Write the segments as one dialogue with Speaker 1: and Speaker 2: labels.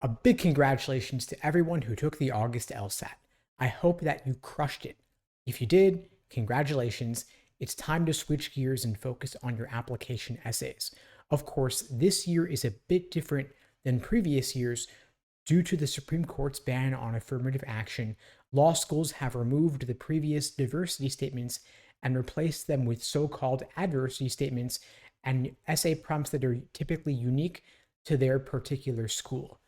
Speaker 1: A big congratulations to everyone who took the August LSAT. I hope that you crushed it. If you did, congratulations. It's time to switch gears and focus on your application essays. Of course, this year is a bit different than previous years due to the Supreme Court's ban on affirmative action. Law schools have removed the previous diversity statements and replaced them with so-called adversity statements and essay prompts that are typically unique to their particular school.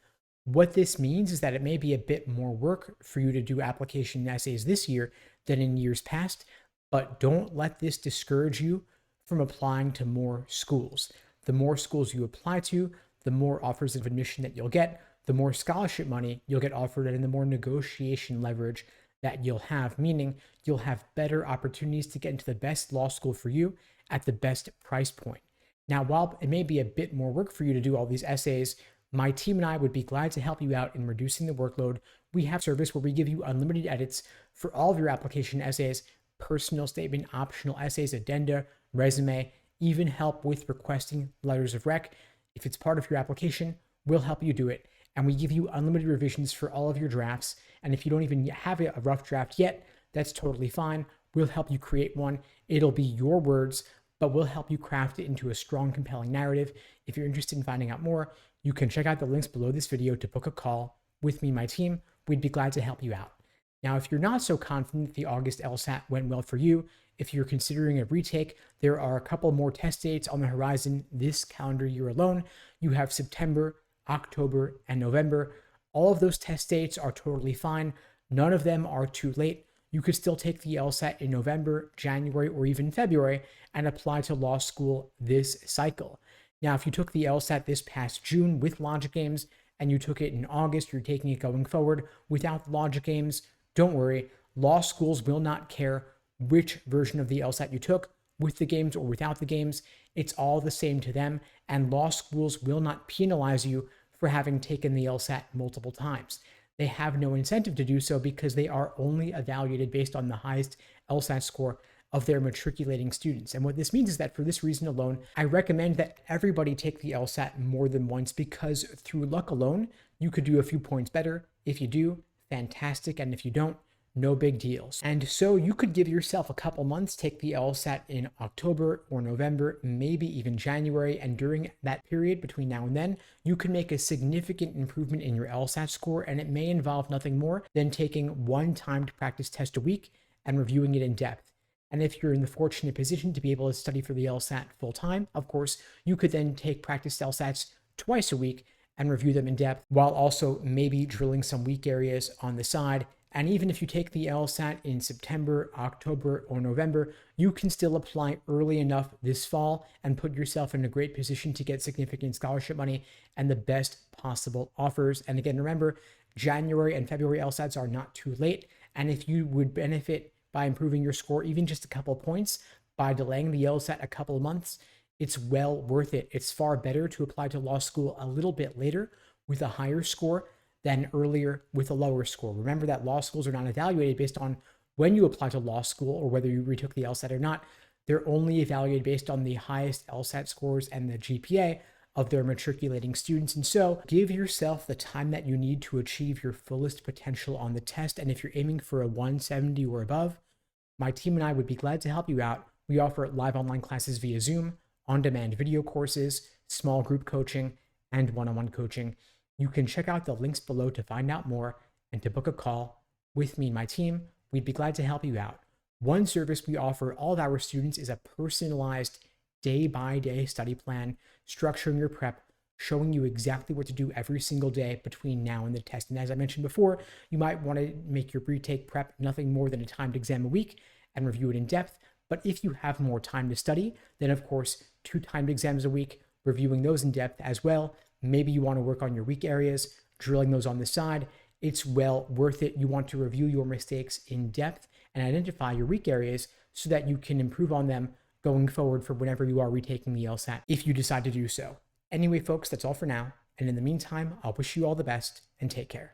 Speaker 1: What this means is that it may be a bit more work for you to do application essays this year than in years past, but don't let this discourage you from applying to more schools. The more schools you apply to, the more offers of admission that you'll get, the more scholarship money you'll get offered, and the more negotiation leverage that you'll have, meaning you'll have better opportunities to get into the best law school for you at the best price point. Now, while it may be a bit more work for you to do all these essays, my team and I would be glad to help you out in reducing the workload. We have a service where we give you unlimited edits for all of your application essays, personal statement, optional essays, addenda, resume, even help with requesting letters of rec. If it's part of your application, we'll help you do it. And we give you unlimited revisions for all of your drafts. And if you don't even have a rough draft yet, that's totally fine. We'll help you create one. It'll be your words, but we'll help you craft it into a strong, compelling narrative. If you're interested in finding out more, you can check out the links below this video to book a call with me and my team. We'd be glad to help you out. Now, if you're not so confident that the August LSAT went well for you, if you're considering a retake, there are a couple more test dates on the horizon this calendar year alone. You have September, October, and November. All of those test dates are totally fine. None of them are too late. You could still take the LSAT in November, January, or even February and apply to law school this cycle. Now, if you took the LSAT this past June with logic games and you took it in August, you're taking it going forward without the logic games, don't worry. Law schools will not care which version of the LSAT you took, with the games or without the games. It's all the same to them, and law schools will not penalize you for having taken the LSAT multiple times. They have no incentive to do so because they are only evaluated based on the highest LSAT score of their matriculating students. And what this means is that for this reason alone, I recommend that everybody take the LSAT more than once, because through luck alone, you could do a few points better. If you do, fantastic. And if you don't, no big deals. And so you could give yourself a couple months, take the LSAT in October or November, maybe even January. And during that period between now and then, you can make a significant improvement in your LSAT score. And it may involve nothing more than taking one timed practice test a week and reviewing it in depth. And if you're in the fortunate position to be able to study for the LSAT full time, of course, you could then take practice LSATs twice a week and review them in depth, while also maybe drilling some weak areas on the side. And even if you take the LSAT in September, October, or November, you can still apply early enough this fall and put yourself in a great position to get significant scholarship money and the best possible offers. And again, remember, January and February LSATs are not too late. And if you would benefit by improving your score even just a couple points by delaying the LSAT a couple of months, it's well worth it. It's far better to apply to law school a little bit later with a higher score than earlier with a lower score. Remember that law schools are not evaluated based on when you apply to law school or whether you retook the LSAT or not. They're only evaluated based on the highest LSAT scores and the GPA of their matriculating students. And so give yourself the time that you need to achieve your fullest potential on the test. And if you're aiming for a 170 or above, my team and I would be glad to help you out. We offer live online classes via Zoom, on-demand video courses, small group coaching, and one-on-one coaching. You can check out the links below to find out more and to book a call with me and my team. We'd be glad to help you out. One service we offer all of our students is a personalized day-by-day study plan, structuring your prep, showing you exactly what to do every single day between now and the test. And as I mentioned before, you might want to make your retake prep nothing more than a timed exam a week and review it in depth. But if you have more time to study, then of course, 2 timed exams a week, reviewing those in depth as well. Maybe you want to work on your weak areas, drilling those on the side. It's well worth it. You want to review your mistakes in depth and identify your weak areas so that you can improve on them going forward for whenever you are retaking the LSAT, if you decide to do so. Anyway, folks, that's all for now. And in the meantime, I'll wish you all the best and take care.